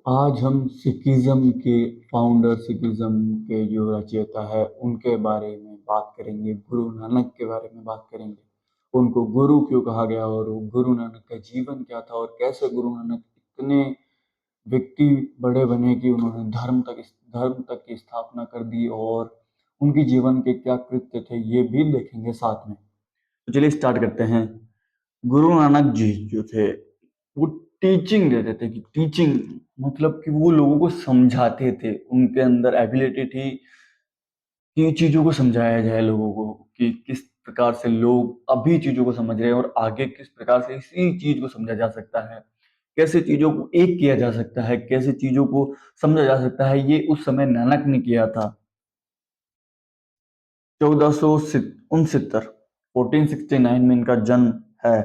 आज हम सिखिज़्म के फाउंडर, सिखिज़्म के जो रचयिता है, उनके बारे में बात करेंगे, गुरु नानक के बारे में बात करेंगे। उनको गुरु क्यों कहा गया और वो गुरु नानक का जीवन क्या था और कैसे गुरु नानक इतने व्यक्ति बड़े बने कि उन्होंने धर्म तक की स्थापना कर दी और उनके जीवन के क्या कृत्य थे, ये भी देखेंगे साथ में। तो चलिए स्टार्ट करते हैं। गुरु नानक जी जो थे, वो टीचिंग देते थे कि टीचिंग मतलब कि वो लोगों को समझाते थे। उनके अंदर एबिलिटी थी कि चीज़ों को समझाया जाए लोगों को कि किस प्रकार से लोग अभी चीज़ों को समझ रहे हैं और आगे किस प्रकार से इसी चीज़ को समझा जा सकता है। कैसे चीज़ों को एक किया जा सकता है, कैसे चीज़ों को समझा जा सकता है, ये उस समय नानक ने किया था। 1469 1469 में इनका जन्म है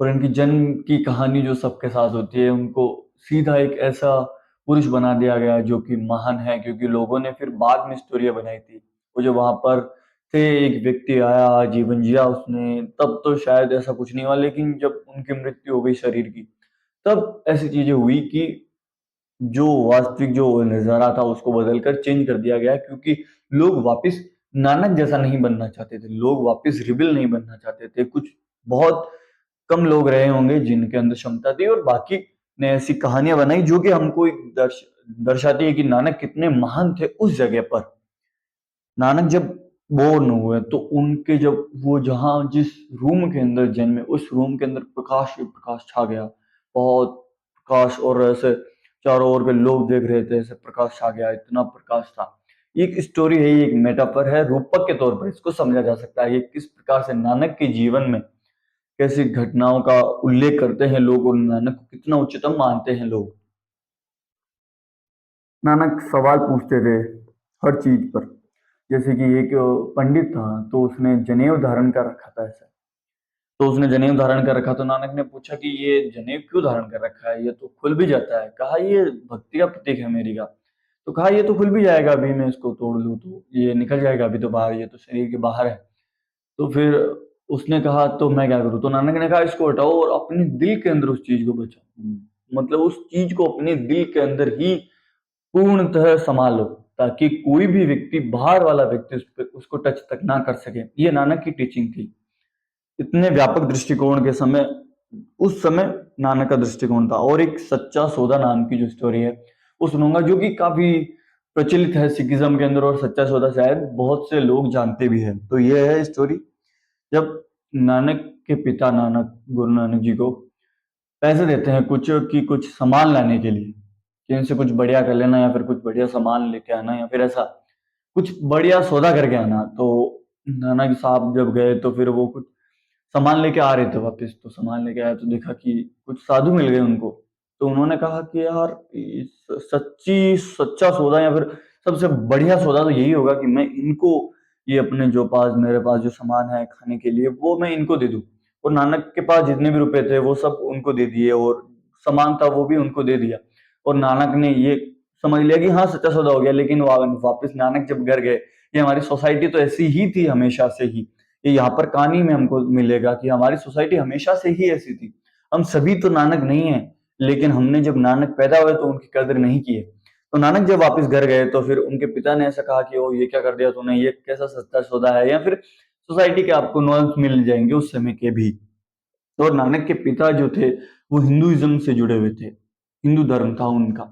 और इनकी जन्म की कहानी जो सबके साथ होती है, उनको सीधा एक ऐसा पुरुष बना दिया गया जो कि महान है, क्योंकि लोगों ने फिर बाद में स्टोरियाँ बनाई थी। वो जो वहाँ पर थे, एक व्यक्ति आया, जीवन जिया उसने, तब तो शायद ऐसा कुछ नहीं हुआ, लेकिन जब उनकी मृत्यु हो गई शरीर की, तब ऐसी चीज़ें हुई कि जो वास्तविक जो नज़ारा था उसको बदल कर चेंज कर दिया गया, क्योंकि लोग वापस नानक जैसा नहीं बनना चाहते थे, लोग वापस रिबेल नहीं बनना चाहते थे। कुछ बहुत कम लोग रहे होंगे जिनके अंदर क्षमता थी और बाकी ने ऐसी कहानियां बनाई जो कि हमको एक दर्शाती है कि नानक कितने महान थे उस जगह पर। नानक जब बोर्न हुए तो उनके जब वो जहाँ जिस रूम के अंदर जन्मे, उस रूम के अंदर प्रकाश ही प्रकाश छा गया। बहुत प्रकाश, और ऐसे चारों ओर के लोग देख रहे थे, ऐसे प्रकाश छा गया, इतना प्रकाश था। ये एक स्टोरी है, ये एक मेटाफर है, रूपक के तौर पर इसको समझा जा सकता है। ये किस प्रकार से नानक के जीवन में कैसी घटनाओं का उल्लेख करते हैं लोग और नानक को कितना उच्चतम मानते हैं लोग। नानक सवाल पूछते थे हर चीज पर। जैसे कि एक पंडित था, तो उसने जनेऊ धारण कर रखा था ऐसा। तो उसने जनेऊ धारण कर रखा, तो नानक ने पूछा कि ये जनेऊ क्यों धारण कर रखा है, ये तो खुल भी जाता है। कहा ये भक्ति का प्रतीक है मेरी का। तो कहा ये तो खुल भी जाएगा, अभी मैं इसको तोड़ लूं तो ये निकल जाएगा, अभी तो बाहर, ये तो शरीर के बाहर है। तो फिर उसने कहा तो मैं क्या करूं। तो नानक ने कहा इसको हटाओ और अपने दिल के अंदर उस चीज को बचाओ, मतलब उस चीज को अपने दिल के अंदर ही पूर्णतः संभालो, ताकि कोई भी व्यक्ति, बाहर वाला व्यक्ति उसको टच तक ना कर सके। ये नानक की टीचिंग थी। इतने व्यापक दृष्टिकोण के समय, उस समय नानक का दृष्टिकोण था। और एक सच्चा सौदा नाम की जो स्टोरी है वो सुनूंगा, जो कि काफी प्रचलित है सिखिज्म के अंदर, और सच्चा सौदा शायद बहुत से लोग जानते भी हैं। तो ये है स्टोरी। जब नानक के पिता नानक, गुरु नानक जी को पैसे देते हैं कुछ कि कुछ सामान लाने के लिए, कि इनसे कुछ बढ़िया कर लेना या फिर कुछ बढ़िया सामान लेके आना या फिर ऐसा कुछ बढ़िया सौदा करके आना। तो नानक साहब जब गए तो फिर वो कुछ सामान लेके आ रहे थे वापस। तो सामान लेके आए तो देखा कि कुछ साधु मिल गए उनको। तो उन्होंने कहा कि यार सच्चा सौदा या फिर सबसे बढ़िया सौदा तो यही होगा कि मैं इनको, ये अपने जो पास, मेरे पास जो सामान है खाने के लिए, वो मैं इनको दे दूं। और नानक के पास जितने भी रुपए थे वो सब उनको दे दिए, और सामान था वो भी उनको दे दिया। और नानक ने ये समझ लिया कि हाँ सच्चा सौदा हो गया। लेकिन वापस नानक जब घर गए, ये हमारी सोसाइटी तो ऐसी ही थी हमेशा से ही, ये यहाँ पर कहानी में हमको मिलेगा कि हमारी सोसाइटी हमेशा से ही ऐसी थी। हम सभी तो नानक नहीं है, लेकिन हमने जब नानक पैदा हुए तो उनकी कदर नहीं की है। तो नानक जब वापस घर गए तो फिर उनके पिता ने ऐसा कहा कि ओ ये क्या कर दिया तूने, ये कैसा सस्ता सौदा है। या फिर सोसाइटी के आपको नॉर्म्स मिल जाएंगे उस समय के भी। तो नानक के पिता जो थे वो हिंदुइज्म से जुड़े हुए थे, हिंदू धर्म था उनका।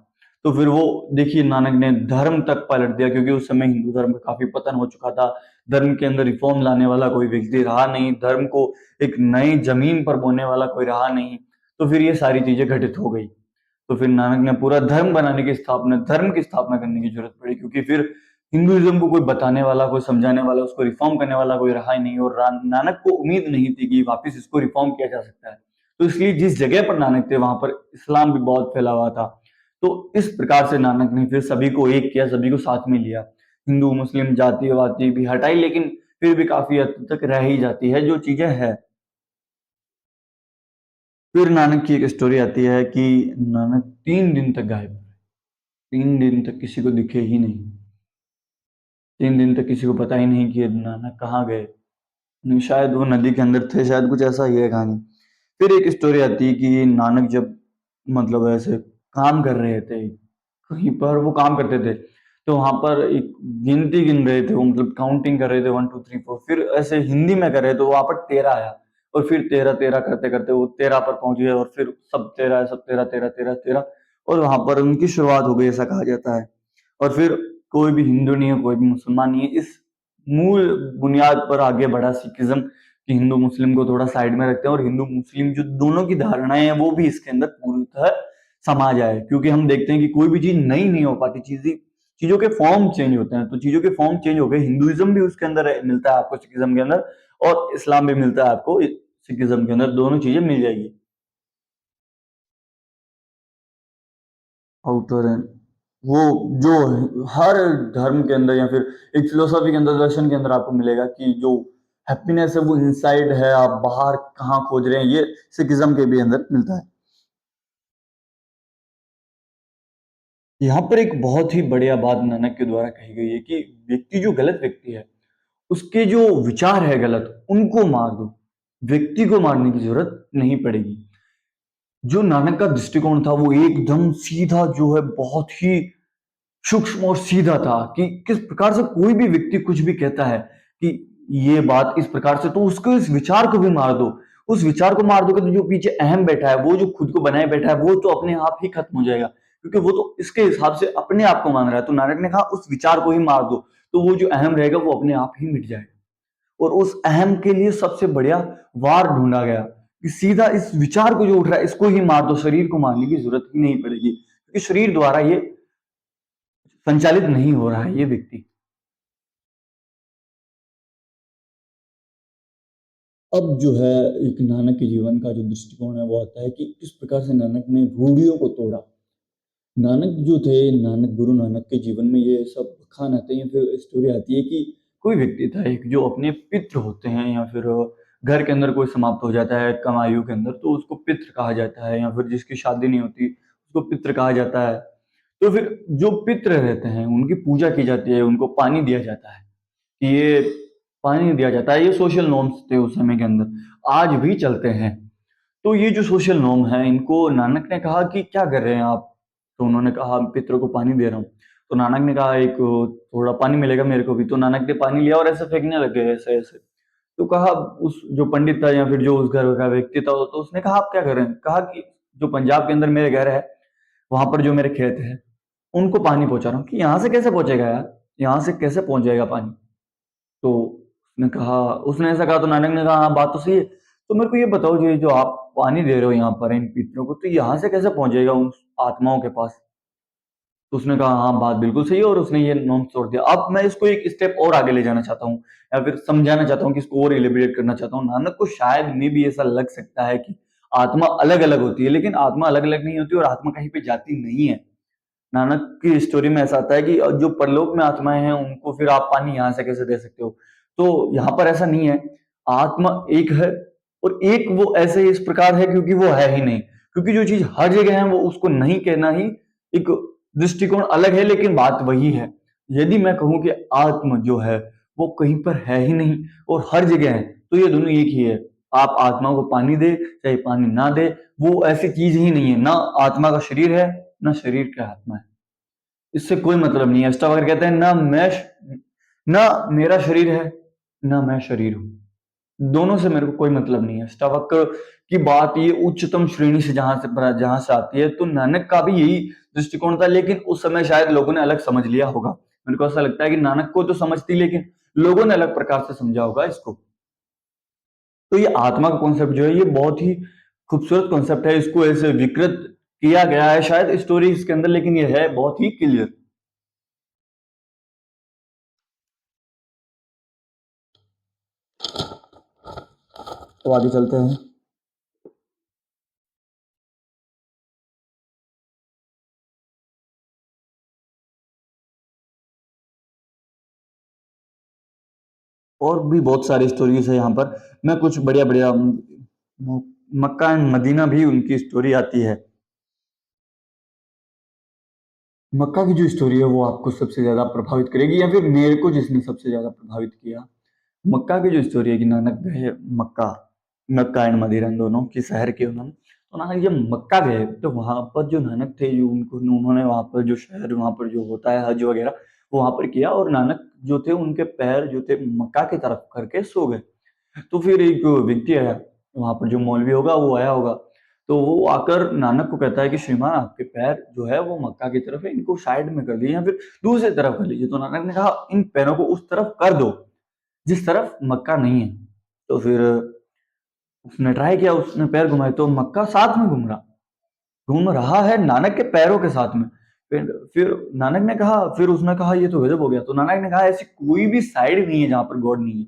तो फिर वो देखिए नानक ने धर्म तक पलट दिया, क्योंकि उस समय हिंदू धर्म का काफी पतन हो चुका था। धर्म के अंदर रिफॉर्म लाने वाला कोई व्यक्ति रहा नहीं, धर्म को एक नई जमीन पर बोने वाला कोई रहा नहीं। तो फिर ये सारी चीजें घटित हो गई। तो फिर नानक ने पूरा धर्म बनाने की स्थापना, धर्म की स्थापना करने की जरूरत पड़ी, क्योंकि फिर हिंदुइज्म को कोई बताने वाला, कोई समझाने वाला, उसको रिफॉर्म करने वाला कोई रहा ही नहीं। और नानक को उम्मीद नहीं थी कि वापस इसको रिफॉर्म किया जा सकता है। तो इसलिए जिस जगह पर नानक थे वहां पर इस्लाम भी बहुत फैला हुआ था। तो इस प्रकार से नानक ने फिर सभी को एक किया, सभी को साथ में लिया। हिंदू मुस्लिम जाति वाति भी हटाई, लेकिन फिर भी काफी हद तक रह ही जाती है जो चीजें है। फिर नानक की एक स्टोरी आती है कि नानक 3 दिन तक गायब रहे। 3 दिन तक किसी को दिखे ही नहीं। 3 दिन तक किसी को पता ही नहीं कि नानक कहाँ गए। शायद वो नदी के अंदर थे, शायद कुछ ऐसा ही है कहानी। फिर एक स्टोरी आती है कि नानक जब, मतलब ऐसे काम कर रहे थे, कहीं पर वो काम करते थे। तो वहाँ पर एक गिनती गिन रहे थे वो, मतलब काउंटिंग कर रहे थे 1 2 3 4, फिर ऐसे हिंदी में कर रहे थे, वहाँ पर 13 आया और फिर 13-13 करते-करते वो 13 पर पहुँच गए और फिर सब 13 है, सब 13, 13, 13, 13 और वहाँ पर उनकी शुरुआत हो गई ऐसा कहा जाता है। और फिर कोई भी हिंदू नहीं है, कोई भी मुसलमान नहीं है, इस मूल बुनियाद पर आगे बढ़ा सिखिज़्म कि हिंदू मुस्लिम को थोड़ा साइड में रखते हैं और हिंदू मुस्लिम जो दोनों की धारणाएँ हैं वो भी इसके अंदर पूर्णतः समा जाए। क्योंकि हम देखते हैं कि कोई भी चीज़ नई नहीं हो पाती, चीज़ों के फॉर्म चेंज होते हैं, तो चीज़ों के फॉर्म चेंज हो गए, हिंदुइज़्म भी उसके अंदर मिलता है आपको सिखिज़्म के अंदर और इस्लाम भी मिलता है आपको सिखिज़्म के अंदर, दोनों चीज़ें मिल जाएगी। आउटर एंड वो जो हर धर्म के अंदर या फिर एक फिलोसॉफी के अंदर, दर्शन के अंदर आपको मिलेगा कि जो हैप्पीनेस है वो इनसाइड है, आप बाहर कहाँ खोज रहे हैं, ये सिखिज़्म के भी अंदर मिलता है। यहाँ पर एक बहुत ही बढ़िया बात नानक के द्वारा कही गई है कि व्यक्ति जो गलत व्यक्ति है, उसके जो विचार है गलत, उनको मार दो। व्यक्ति को मारने की ज़रूरत नहीं पड़ेगी। जो नानक का दृष्टिकोण था वो एकदम सीधा जो है, बहुत ही सूक्ष्म और सीधा था कि किस प्रकार से कोई भी व्यक्ति कुछ भी कहता है कि ये बात इस प्रकार से, तो उसको इस विचार को भी मार दो। उस विचार को मार दोगे तो जो पीछे अहम बैठा है, वो जो खुद को बनाए बैठा है, वो तो अपने आप ही खत्म हो जाएगा, क्योंकि वो तो इसके हिसाब से अपने आप को मान रहा है। तो नानक ने कहा उस विचार को ही मार दो, तो वो जो अहम रहेगा वो अपने आप ही मिट जाएगा। और उस अहम के लिए सबसे बढ़िया वार ढूंढा गया कि सीधा इस विचार को जो उठ रहा है इसको ही मार दो, शरीर को मारने की जरूरत ही नहीं पड़ेगी, क्योंकि शरीर द्वारा ये संचालित नहीं हो रहा है ये व्यक्ति। अब जो है एक नानक के जीवन का जो दृष्टिकोण है वो आता है कि किस प्रकार से नानक ने रूढ़ियों को तोड़ा। नानक जो थे, नानक गुरु नानक के जीवन में ये सब बखान आते हैं, फिर स्टोरी आती है कि कोई व्यक्ति था एक जो अपने पितृ होते हैं या फिर घर के अंदर कोई समाप्त हो जाता है कम आयु के अंदर, तो उसको पितृ कहा जाता है, या फिर जिसकी शादी नहीं होती उसको पितृ कहा जाता है। तो फिर जो पितृ रहते हैं उनकी पूजा की जाती है, उनको पानी दिया जाता है, ये पानी दिया जाता है, ये सोशल नॉर्म्स थे उस समय के अंदर, आज भी चलते हैं। तो ये जो सोशल नॉर्म है इनको नानक ने कहा कि क्या कर रहे हैं आप? तो उन्होंने कहा पितरों को पानी दे रहा हूँ। तो नानक ने कहा एक थोड़ा पानी मिलेगा मेरे को भी। तो नानक ने पानी लिया और ऐसे फेंकने लग गए ऐसे ऐसे। तो कहा उस जो पंडित था या फिर जो उस घर का व्यक्ति था, तो उसने कहा आप क्या कर रहे हैं? कहा कि जो पंजाब के अंदर मेरे घर है, वहां पर जो मेरे खेत है, उनको पानी पहुंचा रहा हूँ। कि यहाँ से कैसे पहुंचेगा यार, यहाँ से कैसे पहुंच जाएगा पानी? तो उसने कहा, उसने ऐसा कहा तो नानक ने कहा हाँ बात तो सही है। तो मेरे को ये बताओ ये जो आप पानी दे रहे हो यहाँ पर इन पितरों को, तो यहाँ से कैसे पहुंचेगा उन आत्माओं के पास? तो उसने कहा हाँ बात बिल्कुल सही है, और उसने ये नॉर्म तोड़ दिया। अब मैं इसको एक स्टेप और आगे ले जाना चाहता हूँ या फिर समझाना चाहता हूँ कि इसको और एलिब्रेट करना चाहता हूँ। नानक को शायद में भी ऐसा लग सकता है कि आत्मा अलग अलग होती है, लेकिन आत्मा अलग अलग नहीं होती और आत्मा कहीं पे जाती नहीं है। नानक की स्टोरी में ऐसा आता है कि जो परलोक में आत्माएं हैं उनको फिर आप पानी यहाँ से कैसे दे सकते हो? तो यहाँ पर ऐसा नहीं है, आत्मा एक है, और एक वो ऐसे इस प्रकार है क्योंकि वो है ही नहीं, क्योंकि जो चीज हर जगह है वो उसको नहीं कहना ही एक दृष्टिकोण अलग है, लेकिन बात वही है। यदि मैं कहूं कि आत्म जो है वो कहीं पर है ही नहीं और हर जगह है, तो ये दोनों एक ही है। आप आत्मा को पानी दे चाहे पानी ना दे, वो ऐसी चीज ही नहीं है। ना आत्मा का शरीर है, ना शरीर का आत्मा है, इससे कोई मतलब नहीं है। अष्टावक्र कहते हैं ना मेरा शरीर है, ना मैं शरीर हूं, दोनों से मेरे को कोई मतलब नहीं है। अष्टावक्र की बात ये उच्चतम श्रेणी से जहां से आती है, तो नानक का भी यही दृष्टिकोण था, लेकिन उस समय शायद लोगों ने अलग समझ लिया होगा। मेरे को ऐसा लगता है कि नानक को तो समझती, लेकिन लोगों ने अलग प्रकार से समझा होगा इसको। तो ये आत्मा का कॉन्सेप्ट जो है ये बहुत ही खूबसूरत कॉन्सेप्ट है, इसको ऐसे विकृत किया गया है शायद स्टोरीज के अंदर, लेकिन ये है बहुत ही क्लियर। तो आगे चलते हैं। और भी बहुत सारी स्टोरीज है यहाँ पर, मैं कुछ बढ़िया बढ़िया मक्का एंड मदीना भी उनकी स्टोरी आती है। मक्का की जो स्टोरी है वो आपको सबसे ज्यादा प्रभावित करेगी, या फिर मेरे को जिसने सबसे ज्यादा प्रभावित किया। मक्का की जो स्टोरी है कि नानक गए मक्का, मक्का एंड मदीना इन दोनों की शहर के उन्होंने, तो नानक जब मक्का गए तो वहां पर जो नानक थे, जो उन्होंने वहां पर जो शहर, वहां पर जो होता है हज वगैरह, वो वहां पर किया, और नानक जो थे उनके पैर जो थे मक्का की तरफ करके सो गए। तो फिर एक व्यक्ति आया, वहां पर जो मौलवी होगा वो आया होगा, तो वो आकर नानक को कहता है कि श्रीमान, आपके पैर जो है वो मक्का की तरफ है, इनको साइड में कर लीजिए या फिर दूसरी तरफ कर लीजिए। तो नानक ने कहा, इन पैरों को उस तरफ कर दो जिस तरफ मक्का नहीं है। तो फिर उसने ट्राई किया, उसने पैर घुमाए तो मक्का साथ में घूम रहा है नानक के पैरों के साथ में। फिर नानक ने कहा, फिर उसने कहा ये तो गजब हो गया। तो नानक ने कहा, ऐसी कोई भी साइड नहीं है जहां पर गॉड नहीं है।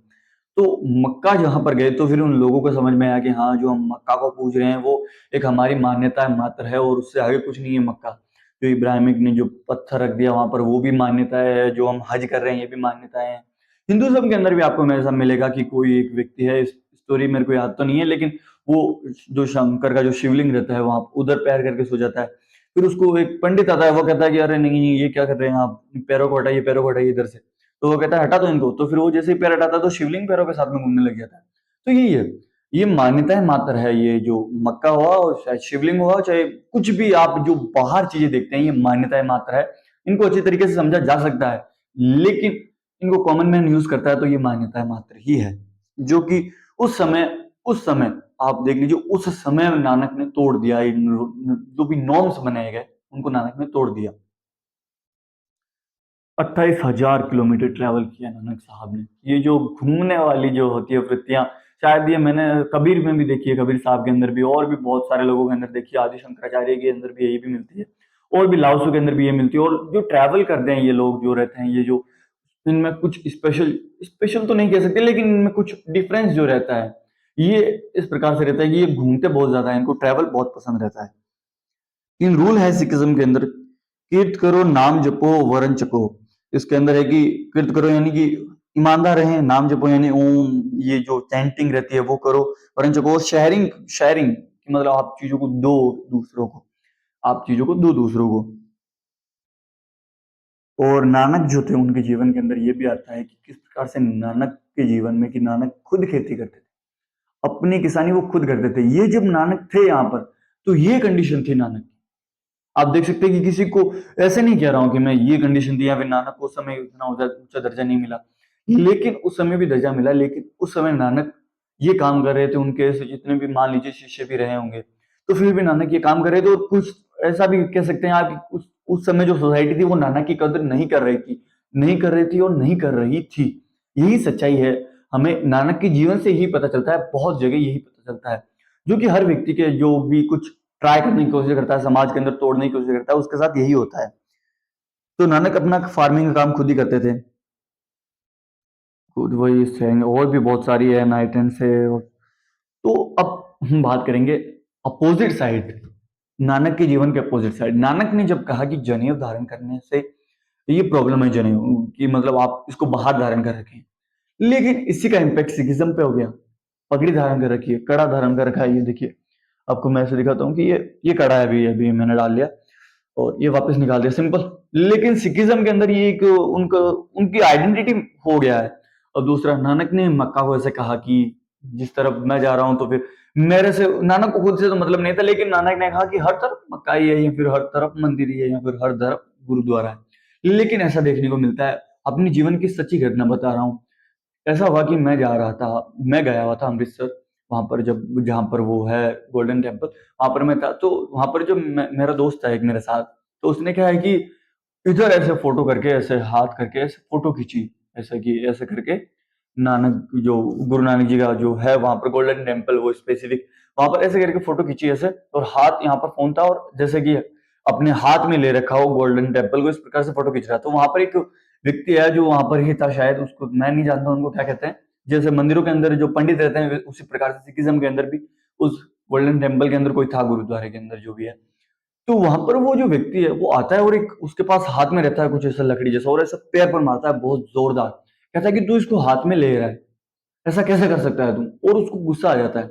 तो मक्का जहां पर गए तो फिर उन लोगों को समझ में आया कि हाँ, जो हम मक्का को पूज रहे हैं वो एक हमारी मान्यता मात्र है, और उससे आगे कुछ नहीं है मक्का। जो इब्राहिमिक ने जो पत्थर रख दिया वहां पर, वो भी मान्यता है। जो हम हज कर रहे हैं ये भी मान्यताएं हैं। हिंदुज्म के अंदर भी आपको मेरे साथ मिलेगा कि कोई एक व्यक्ति है, स्टोरी मेरे को याद तो नहीं है, लेकिन वो जो शंकर का जो शिवलिंग रहता है वहां उधर पैर करके सो जाता है। फिर उसको एक पंडित आता है, वो कहता है कि अरे नहीं, ये क्या कर रहे हैं आप, पैरों को हटाइए इधर से। तो वो कहता है हटा दो इनको। तो फिर वो जैसे ही पैर हटाता है तो शिवलिंग पैरों के साथ में घूमने लग जाता है। तो यही है, ये मान्यताएं मात्र है। ये जो मक्का हुआ और शायद शिवलिंग हुआ, चाहे कुछ भी आप जो बाहर चीजें देखते हैं, ये मान्यताएं मात्र है। इनको अच्छी तरीके से समझा जा सकता है, लेकिन इनको कॉमन मैन यूज करता है तो ये मान्यताएं मात्र ही है। जो कि उस समय आप देख लीजिए, उस समय नानक ने तोड़ दिया। जो भी नॉर्म्स बनाए गए उनको नानक ने तोड़ दिया। 28,000 किलोमीटर ट्रैवल किया नानक साहब ने। ये जो घूमने वाली जो होती है वृत्तियां, शायद ये मैंने कबीर में भी देखी है, कबीर साहब के अंदर भी, और भी बहुत सारे लोगों के अंदर देखी है, आदि शंकराचार्य के अंदर भी यही भी मिलती है, और भी लाओसू के अंदर भी ये मिलती है। और जो ट्रैवल करते हैं ये लोग जो रहते हैं, ये जो इनमें कुछ स्पेशल स्पेशल तो नहीं कह सकते, लेकिन इनमें कुछ डिफरेंस जो रहता है, ये इस प्रकार से रहता है कि ये घूमते बहुत ज्यादा है, इनको ट्रैवल बहुत पसंद रहता है। तीन रूल है सिखिज्म के अंदर: कीर्त करो, नाम जपो, वरन चको। इसके अंदर है कि कीर्त करो यानी कि ईमानदार रहें, नाम जपो यानी ओम, ये जो चैंटिंग रहती है वो करो, वरन चको, और शेयरिंग शेयरिंग मतलब आप चीजों को दो दूसरों को, आप चीजों को दो दूसरों को। और नानक जो थे उनके जीवन के अंदर ये भी आता है कि किस प्रकार से नानक के जीवन में, कि नानक खुद खेती करते थे, अपनी किसानी वो खुद करते थे। ये जब नानक थे यहाँ पर, तो ये कंडीशन थी नानक की। आप देख सकते हैं कि किसी को, ऐसे नहीं कह रहा हूं कि मैं ये कंडीशन दी या फिर नानक को उस समय उतना ऊंचा दर्जा नहीं मिला, लेकिन उस समय भी दर्जा मिला। लेकिन उस समय नानक ये काम कर रहे थे, उनके ऐसे जितने भी मान लीजिए शिष्य भी रहे होंगे, तो फिर भी नानक ये काम कर रहे थे। और कुछ ऐसा भी कह सकते हैं आप कि उस समय जो सोसाइटी थी वो नानक की कदर नहीं कर रही थी, नहीं कर रही थी और नहीं कर रही थी। यही सच्चाई है, हमें नानक के जीवन से ही पता चलता है, बहुत जगह यही पता चलता है। जो कि हर व्यक्ति के जो भी कुछ ट्राई करने की कोशिश करता है, समाज के अंदर तोड़ने की कोशिश करता है, उसके साथ यही होता है। तो नानक अपना फार्मिंग का काम खुद ही करते थे, खुद वही सेंग, और भी बहुत सारी है, नाइटन से। तो अब हम बात करेंगे अपोजिट साइड, नानक के जीवन के अपोजिट साइड। नानक ने जब कहा कि जनेऊ धारण करने से ये प्रॉब्लम है, जनेऊ की मतलब आप इसको बाहर धारण कर रखें, लेकिन इसी का इम्पैक्ट सिखिज्म पे हो गया। पगड़ी धारण कर रखी है, कड़ा धारण कर रखा है, ये देखिए आपको मैं ऐसे दिखाता हूँ कि ये कड़ा है, अभी अभी मैंने डाल लिया और ये वापस निकाल दिया, सिंपल। लेकिन सिखिज्म के अंदर ये एक उनका उनकी आइडेंटिटी हो गया है। और दूसरा, नानक ने मक्का को ऐसे कहा कि जिस तरफ मैं जा रहा हूं तो फिर मेरे से, नानक को खुद से तो मतलब नहीं था, लेकिन नानक ने कहा कि हर तरफ मक्का ही है, या फिर हर तरफ मंदिर ही है, या फिर हर तरफ गुरुद्वारा है। लेकिन ऐसा देखने को मिलता है, अपनी जीवन की सच्ची घटना बता रहा हूँ। ऐसा हुआ कि मैं गया हुआ था अमृतसर, वहां पर जब जहाँ पर वो है गोल्डन टेम्पल, वहां पर मैं था। तो वहां पर जो मेरा दोस्त था एक मेरे साथ, तो उसने क्या है कि इधर ऐसे फोटो करके, ऐसे हाथ करके ऐसे फोटो खींची, ऐसे कि ऐसे करके नानक जो गुरु नानक जी का जो है वहां पर गोल्डन टेम्पल, वो स्पेसिफिक, वहां पर ऐसे करके फोटो खींची ऐसे, और हाथ यहाँ पर फोन था, और जैसे कि अपने हाथ में ले रखा हो गोल्डन टेम्पल को, इस प्रकार से फोटो खींच रहा। तो वहां पर एक व्यक्ति है जो वहां पर ही था, शायद उसको मैं नहीं जानता उनको क्या कहते हैं, जैसे मंदिरों के अंदर जो पंडित रहते हैं उसी प्रकार से सिखिज्म के अंदर भी उस गोल्डन टेम्पल के अंदर कोई था, गुरुद्वारे के अंदर जो भी है। तो वहां पर वो जो व्यक्ति है वो आता है, और एक उसके पास हाथ में रहता है कुछ ऐसा लकड़ी जैसा, और ऐसा पैर पर मारता है बहुत जोरदार, कहता है कि तू इसको हाथ में ले रहा है, ऐसा कैसे कर सकता है तुम, और उसको गुस्सा आ जाता है।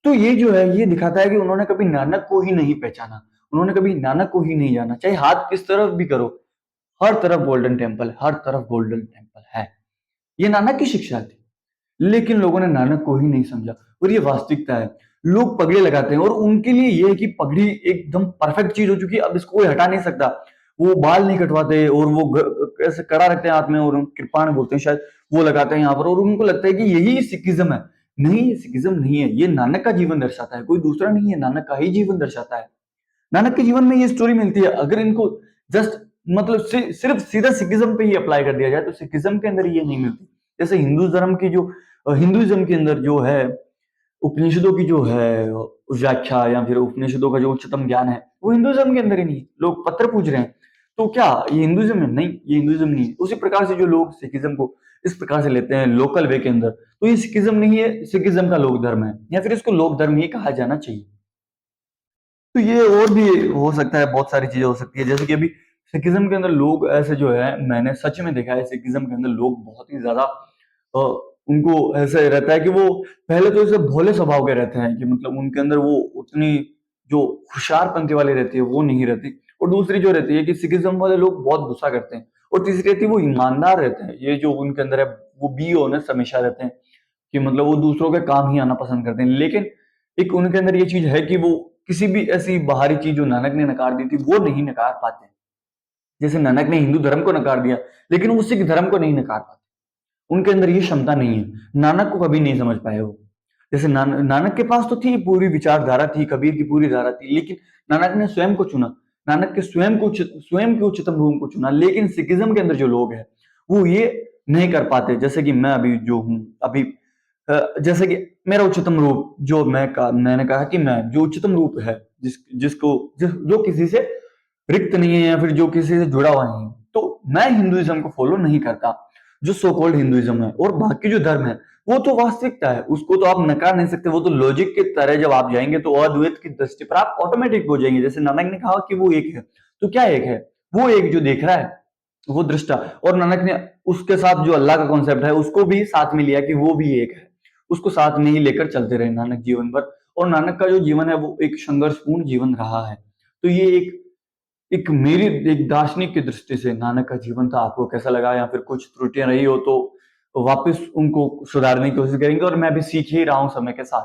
तो ये जो है ये दिखाता है कि उन्होंने कभी नानक को ही नहीं पहचाना, उन्होंने कभी नानक को ही नहीं जाना, चाहे हाथ किस तरफ भी करो, हर तरफ गोल्डन टेम्पल, हर तरफ गोल्डन टेम्पल है। ये नानक की शिक्षा थी, लेकिन लोगों ने नानक को ही नहीं समझा, और ये वास्तविकता है। लोग पगड़ी लगाते हैं और उनके लिए ये है कि पगड़ी एकदम परफेक्ट चीज हो चुकी है, अब इसको कोई हटा नहीं सकता। वो बाल नहीं कटवाते और वो ऐसे कड़ा रखते हैं हाथ में और कृपाण बोलते हैं शायद, वो लगाते हैं यहाँ पर और उनको लगता है कि यही सिखिज्म है। नहीं, ये सिखिज्म नहीं है, ये नानक का जीवन दर्शाता है, कोई दूसरा नहीं है, नानक का ही जीवन दर्शाता है। नानक के जीवन में ये स्टोरी मिलती है। अगर इनको जस्ट मतलब सिर्फ सीधा सिखिज्म पे ही अप्लाई कर दिया जाए तो सिखिज्म के अंदर ये नहीं मिलती। जैसे हिंदू धर्म की जो हिंदुइज्म के अंदर जो है उपनिषदों की जो है व्याख्या या फिर उपनिषदों का जो उच्चतम ज्ञान है वो हिंदुइज्म के अंदर ही नहीं है। लोग पत्थर पूज रहे हैं, तो क्या ये हिंदुइज्म है? नहीं, ये हिंदुइज्म नहीं है। उसी प्रकार से जो लोग सिखिज्म को इस प्रकार से लेते हैं लोकल वे के अंदर, तो ये सिखिज्म नहीं है, सिखिज्म का लोक धर्म है या फिर इसको लोक धर्म ही कहा जाना चाहिए। तो ये और भी हो सकता है, बहुत सारी चीजें हो सकती है। जैसे कि अभी सिखिज्म के अंदर लोग ऐसे जो है, मैंने सच में देखा है सिखिज्म के अंदर लोग बहुत ही ज्यादा उनको ऐसे रहता है कि वो पहले तो ऐसे भोले स्वभाव के रहते हैं कि मतलब उनके अंदर वो उतनी जो होशियारपंथी वाली रहती है वो नहीं रहती। और दूसरी जो रहती है कि सिखिज्म वाले लोग बहुत गुस्सा करते हैं। और तीसरी रहती है वो ईमानदार रहते हैं। ये जो उनके अंदर है वो बी ऑनेस्ट हमेशा रहते हैं कि मतलब वो दूसरों के काम ही आना पसंद करते हैं। लेकिन एक उनके अंदर ये चीज है कि वो किसी भी ऐसी बाहरी चीज जो नानक ने नकार दी थी वो नहीं नकार पाते। जैसे नानक ने हिंदू धर्म को नकार दिया लेकिन वो सिख धर्म को नहीं नकार पाते। उनके अंदर ये क्षमता नहीं है, नानक को कभी नहीं समझ पाए वो। जैसे नानक के पास तो थी पूरी विचारधारा थी, कबीर की पूरी धारा थी, लेकिन नानक ने स्वयं को चुना। नानक के स्वयं के उच्चतम रूप को चुना। लेकिन सिखिज्म के अंदर जो लोग हैं वो ये नहीं कर पाते। जैसे कि मैं अभी जो हूँ अभी जैसे कि मेरा उच्चतम रूप जो मैंने कहा कि मैं जो उच्चतम रूप है जो किसी से रिक्त नहीं है या फिर जो किसी से जुड़ा हुआ नहीं है, तो मैं हिंदुइज्म को फॉलो नहीं करता, जो सो कॉल्ड हिंदुइज्म है। और बाकी जो धर्म है वो तो वास्तविकता है, उसको तो आप नकार नहीं सकते। वो तो लॉजिक की तरह जब आप जाएंगे तो अद्वैत की दृष्टि पर आप ऑटोमेटिक हो जाएंगे। जैसे नानक ने कहा कि वो एक है, तो क्या एक है? वो एक जो देख रहा है, वो दृष्टा। और नानक ने उसके साथ जो अल्लाह का कॉन्सेप्ट है उसको भी साथ में लिया कि वो भी एक है। उसको साथ में ही लेकर चलते रहे नानक जीवन भर। और नानक का जो जीवन है वो एक संघर्षपूर्ण जीवन रहा है। तो ये एक मेरी एक दार्शनिक की दृष्टि से नानक का जीवन था। आपको कैसा लगा? या फिर कुछ त्रुटियां रही हो तो वापस उनको सुधारने की कोशिश करेंगे और मैं भी सीख ही रहा हूं समय के साथ।